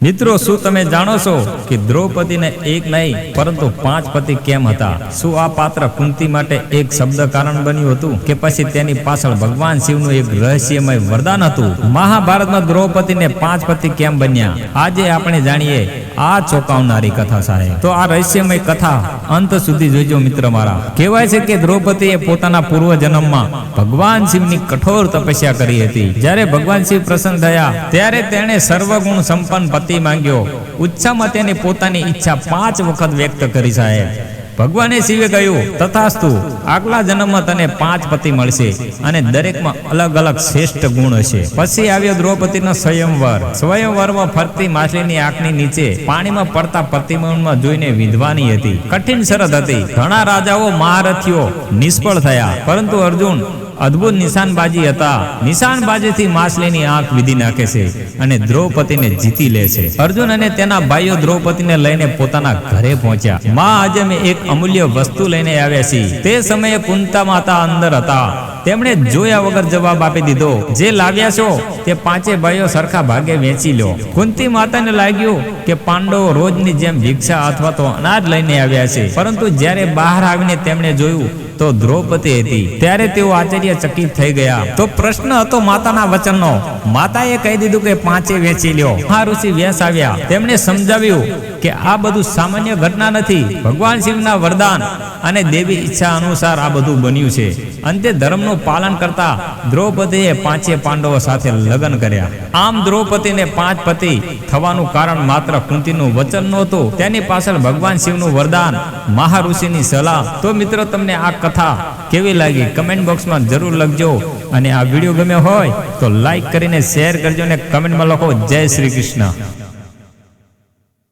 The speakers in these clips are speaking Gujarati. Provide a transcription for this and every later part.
મિત્રો શું તમે જાણો છો કે દ્રૌપદીને એક નહીં પરંતુ 5 પતિ કેમ હતા? શું આ પાત્ર કુંતી માટે એક શબ્દ કારણ બન્યું હતું કે પછી તેની પાછળ ભગવાન શિવનું એક રહસ્યમય વરદાન હતું? મહાભારતમાં દ્રૌપદીને 5 પતિ કેમ બન્યા? આજે આપણે જાણીએ આ ચોંકાવનારી કથા સાહેબ. તો આ રહસ્યમય કથા અંત સુધી જોઈજો મિત્ર મારા. કહેવાય છે કે દ્રૌપદીએ પોતાના પૂર્વ જન્મમાં ભગવાન શિવની કઠોર તપસ્યા કરી હતી. જ્યારે ભગવાન શિવ પ્રસન્ન થયા ત્યારે તેણે સર્વગુણ સંપન્ન પતિ માંગ્યો. ઉચ્છામાં તેની પોતાની ઈચ્છા 5 વખત વ્યક્ત કરી સાહેબ. ભગવાને શિવે કહ્યું, તથાસ્તુ, આગલા જન્મમાં તને 5 પતિ મળશે અને દરેકમાં અલગ અલગ શ્રેષ્ઠ ગુણ હશે. પછી આવ્યો દ્રૌપદીનો સ્વયંવર. સ્વયંવરમાં ફરતી માછલીની આંખની નીચે પાણીમાં પડતા પ્રતિબિંબમાં જોઈને વિંધવાની હતી. કઠિન શરત હતી. ઘણા રાજાઓ મહારથીઓ નિષ્ફળ થયા, પરંતુ અર્જુન અદ્ભુત નિશાનબાજી હતા. નિશાનબાજીથી માછલીની આંખ વિધી નાખે છે અને દ્રૌપદીને જીતી લે છે. અર્જુન અને તેના ભાઈઓ દ્રૌપદીને લઈને પોતાના ઘરે પહોંચ્યા. માં, આજે મેં એક અમૂલ્ય વસ્તુ લઈને આવ્યા છીએ. તે સમયે કુંતા માતા અંદર હતા. તેમણે જોયા વગર જવાબ આપી દીધો, જે લાવ્યા છો તે 5 ભાઈઓ સરખા ભાગે વેચી લો. કુંતી માતાને લાગ્યું કે પાંડવો રોજની જેમ ભિક્ષા અથવા તો અનાજ લઈને આવ્યા છે, પરંતુ જ્યારે બહાર આવીને તેમણે જોયું તો દ્રૌપદી હતી. ત્યારે તેઓ આશ્ચર્યચકિત થઈ ગયા. તો પ્રશ્ન હતો માતાના વચનનો. માતાએ કહી દીધું કે 5 વેચી લ્યો. મહાઋષિ વ્યાસ આવ્યા. તેમણે સમજાવ્યું કે આ બધું સામાન્ય ઘટના નથી. ભગવાન શિવના વરદાન અને દેવી ઈચ્છા અનુસાર આ બધું બન્યું છે. અંતે ધર્મનું પાલન કરતા દ્રૌપદીએ 5 પાંડવો સાથે લગ્ન કર્યા. આમ દ્રૌપદીને 5 પતિ થવાનું કારણ માત્ર કુંતીનું વચન નહોતું, તેની પાછળ ભગવાન શિવનું વરદાન, મહાઋષિની સલાહ. તો મિત્રો, તમને આ કથા કેવી લાગી કમેન્ટ બોક્સમાં જરૂર લખજો. અને આ વિડીયો ગમ્યો હોય તો લાઈક કરીને શેર કરજો અને કમેન્ટમાં લખો જય શ્રી કૃષ્ણ.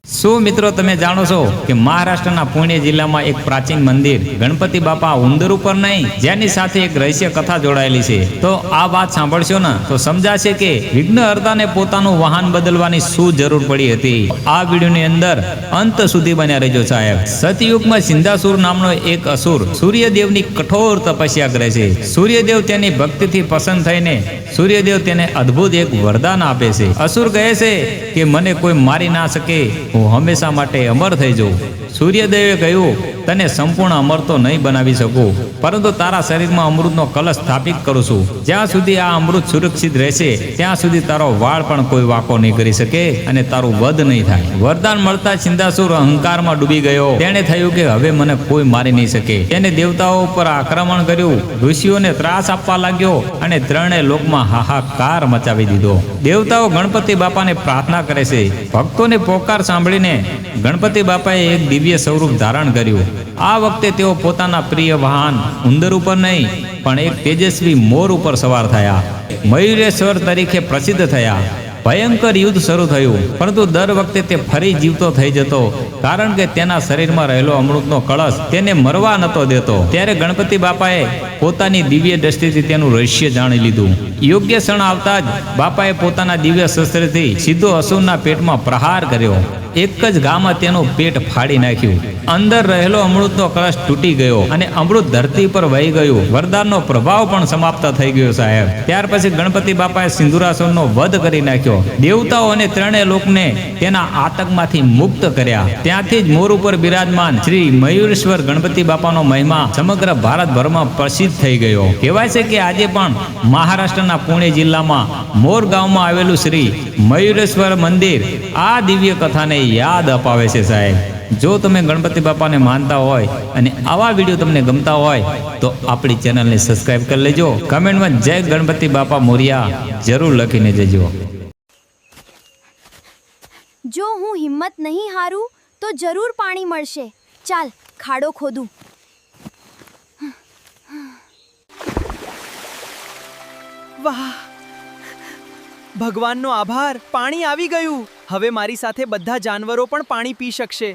શું મિત્રો તમે જાણો છો કે મહારાષ્ટ્રના પુણે જિલ્લામાં એક પ્રાચીન મંદિર ગણપતિ બાપા ઉંદર ઉપર નહીં, જેની સાથે એક રહસ્ય કથા જોડાયેલી છે? તો આ વાત સાંભળશો ને તો સમજાશે કે વિઘ્નહર્તાને પોતાનું વાહન બદલવાની શું જરૂર પડી હતી. આ વિડીયોની અંદર અંત સુધી બન્યા રહેજો સાહેબ. સતયુગમાં સિંધાસુર નામનો એક અસુર સૂર્યદેવની કઠોર તપસ્યા કરે છે. સૂર્યદેવ તેની ભક્તિથી પસંદ થઈને સૂર્યદેવ તેને અદ્ભુત એક વરદાન આપે છે. અસુર કહે છે કે મને કોઈ મારી ના શકે, હું હંમેશા માટે અમર થઈ જાઉં. સૂર્યદેવે કહ્યું, તને સંપૂર્ણ અમર તો નહીં બનાવી શકું, પરંતુ તારા શરીરમાં અમૃતનો કલશ સ્થાપિત કરું છું. જ્યાં સુધી આ અમૃત સુરક્ષિત રહેશે ત્યાં સુધી તારો વાળ પણ કોઈ વાંકો નહીં કરી શકે અને તારું વધ નહીં થાય. વરદાન મળતા સિંધાસુર અહંકારમાં ડૂબી ગયો. તેણે થયું કે હવે મને કોઈ મારી નહીં શકે. તેને દેવતાઓ ઉપર આક્રમણ કર્યું, ઋષિઓને ત્રાસ આપવા લાગ્યો અને ત્રણેય લોકમાં હાહાકાર મચાવી દીધો. દેવતાઓ ગણપતિ બાપાને પ્રાર્થના કરે છે. ભક્તોને પોકાર સાંભળીને ગણપતિ બાપાએ એક દિવ્ય સ્વરૂપ ધારણ કર્યું. આ વખતે તેઓ પોતાના પ્રિય વાહન ઉંદર ઉપર નહીં પણ એક તેજસ્વી મોર ઉપર સવાર થયા. મયુરેશ્વર તરીકે પ્રસિદ્ધ થયા. ભયંકર યુદ્ધ શરૂ થયું, પરંતુ દર વખતે તે ફરી જીવતો થઈ જતો, કારણ કે તેના શરીરમાં રહેલો અમૃતનો કળશ તેને મરવા નતો દેતો. ત્યારે ગણપતિ બાપાએ પોતાની દિવ્ય દ્રષ્ટિથી તેનું રહસ્ય જાણી લીધું. યોગ્ય ક્ષણ આવતા જ બાપાએ પોતાના દિવ્ય શસ્ત્રથી સીધો અસુરના પેટમાં પ્રહાર કર્યો. એક જ ઘામાં તેનું પેટ ફાડી નાખ્યું. અંદર રહેલો અમૃતનો કળશ તૂટી ગયો અને અમૃત ધરતી પર વહી ગયું. વરદાનનો પ્રભાવ પણ સમાપ્ત થઈ ગયો સાહેબ. ત્યાર પછી ગણપતિ બાપાએ સિંદુરાસુરનો વધ કરી નાખ્યો. દેવતાઓ અને ત્રણેય લોકને તેના આતંકમાંથી મુક્ત કર્યા. ત્યાંથી જ મોર ઉપર બિરાજમાન શ્રી મયુરેશ્વર ગણપતિ બાપાનો મહિમા સમગ્ર ભારતભરમાં પ્રસિદ્ધ થઈ ગયો. કહેવાય છે કે આજે પણ મહારાષ્ટ્રના પુણે જિલ્લામાં મોર ગામમાં આવેલું શ્રી મયુરેશ્વર મંદિર આ દિવ્ય કથાને યાદ અપાવે છે સાહેબ. જો તમે ગણપતિ બાપાને માનતા હોય અને આવા વિડીયો તમને ગમતા હોય તો આપણી ચેનલને સબસ્ક્રાઇબ કરી લેજો. કમેન્ટમાં જય ગણપતિ બાપા મોરિયા જરૂર લખીને જજો. જો હું હિંમત નહીં હારું તો જરૂર પાણી મળશે. ચાલ ખાડો ખોદું. વાહ, ભગવાનનો આભાર, પાણી આવી ગયું. હવે મારી સાથે બધા જાનવરો પણ પાણી પી શકશે.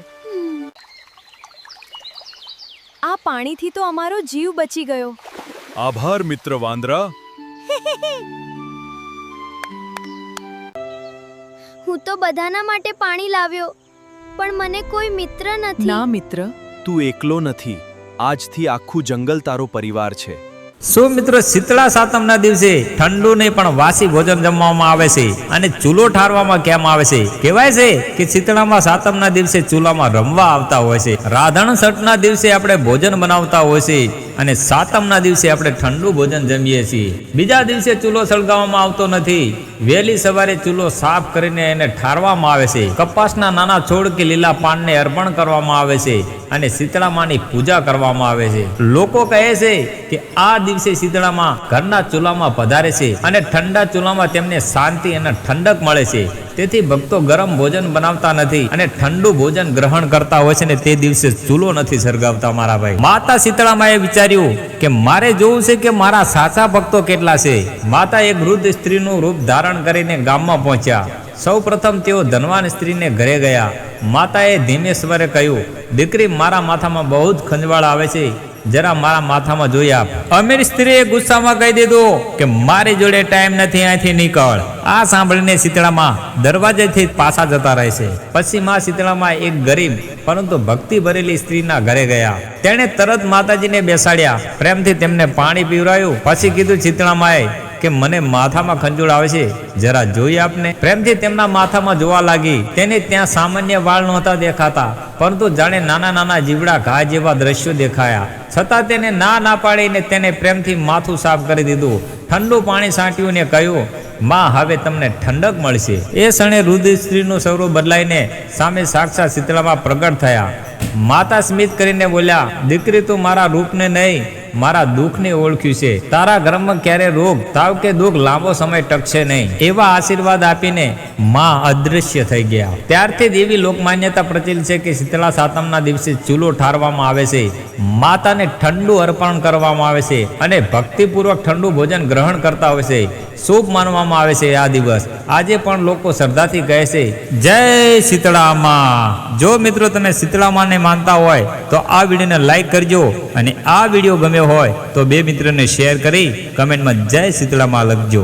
આ પાણીથી તો અમારો જીવ બચી ગયો. આભાર મિત્ર વાંદરા. હું તો બધાના માટે પાણી લાવ્યો, પણ મને કોઈ મિત્ર નથી. ના મિત્ર, તું એકલો નથી. આજથી આખું જંગલ તારો પરિવાર છે. શું મિત્રો શીતળા સાતમના દિવસે ઠંડુ નહીં પણ વાસી ભોજન જમવામાં આવે છે અને ચૂલો ઠારવામાં કેમ આવે છે? કહેવાય છે કે શીતળામાં સાતમના દિવસે ચૂલામાં રમવા આવતા હોય છે, રાધણ છઠના દિવસે આપણે ભોજન બનાવતા હોય છે અને સાતમના દિવસે આપણે ઠંડુ ભોજન જમીએ છીએ. બીજા દિવસે ચૂલો સળગાવવામાં આવતો નથી. વહેલી સવારે ચૂલો સાફ કરીને એને ઠારવામાં આવે છે. કપાસના નાના છોડ કે લીલા પાનને અર્પણ કરવામાં આવે છે અને શીતળામાની પૂજા કરવામાં આવે છે. લોકો કહે છે કે આ દિવસે શીતળામાં ઘરના ચૂલામાં પધારે છે અને ઠંડા ચૂલામાં તેમને શાંતિ અને ઠંડક મળે છે. તેથી ભક્તો ગરમ ભોજન બનાવતા નથી અને ઠંડુ ભોજન ગ્રહણ કરતા હોય છે ને તે દિવસે ચૂલો નથી સળગાવતા. મારા ભાઈ, માતા શીતળામાએ વિચાર્યું કે મારે જોવું છે કે મારા સાચા ભક્તો કેટલા છે. માતા એક વૃદ્ધ સ્ત્રીનું રૂપ ધારણ કરીને ગામમાં પહોંચ્યા. સૌ પ્રથમ તેઓ ધનવાન સ્ત્રીને ઘરે ગયા. માતાએ ધીમે સ્વરે કહ્યું, દીકરી, મારા માથામાં બહુ જ ખંજવાળ આવે છે, જરા મારા માથામાં જોઈ આપ. અમીર સ્ત્રીએ ગુસ્સામાં કહી દીધું કે મારી જોડે ટાઈમ નથી, અહીંથી નીકળ. આ સાંભળીને શીતળામાં દરવાજેથી પાછા જતા રહે છે. પછી માં શીતળામાં એક ગરીબ પરંતુ ભક્તિ ભરેલી સ્ત્રીના ઘરે ગયા. તેણે તરત માતાજીને બેસાડ્યા, પ્રેમથી તેમને પાણી પીવરાયું. પછી કીધું, શીતળામાએ કે મને માથામાં ખંજોળ આવે છે, જરા જોઈ આપને. પ્રેમથી તેમના માથામાં જોવા લાગી. તેને ત્યાં સામાન્ય વાળ નહોતા દેખાતા, પરંતુ જાણે નાના નાના જીવડા ઘા જેવા દ્રશ્યો દેખાયા. છતાં તેને ના પાડીને તેને પ્રેમથી માથું સાફ કરી દીધું. ઠંડુ પાણી છાંટ્યું ને કહ્યું, માં, હવે તમને ઠંડક મળશે. એ ક્ષણે વૃદ્ધ સ્ત્રીનું સ્વરૂપ બદલાઈને સામે સાક્ષાત શીતળામાં પ્રગટ થયા. માતા સ્મિત કરીને બોલ્યા, દીકરી, તું મારા રૂપને નહીં, મારા દુઃખને ઓળખ્યું છે. તારા ઘરમાં ક્યારે રોગ, તાવ કે દુઃખ લાંબો સમય ટકશે નહીં. એવા આશીર્વાદ આપીને માં અદૃશ્ય થઈ ગયા. ત્યારથી જ એવી લોકમાન્યતા પ્રચલિત છે કે શીતળા સાતમના દિવસે ચૂલો ઠારવામાં આવે છે, માતાને ઠંડુ અર્પણ કરવામાં આવે છે અને ભક્તિપૂર્વક ઠંડુ ભોજન ગ્રહણ કરતા હોય છે. શુભ માનવામાં આવે છે આ દિવસ. આજે પણ લોકો શ્રદ્ધાથી કહે છે, જય શીતળામાં. જો મિત્રો તમે શીતળામાને માનતા હોય તો આ વિડીયોને લાઈક કરજો અને આ વિડીયો ગમ્યો હોય તો બે મિત્રોને શેર કરી કમેન્ટમાં જય શીતળામાં લખજો.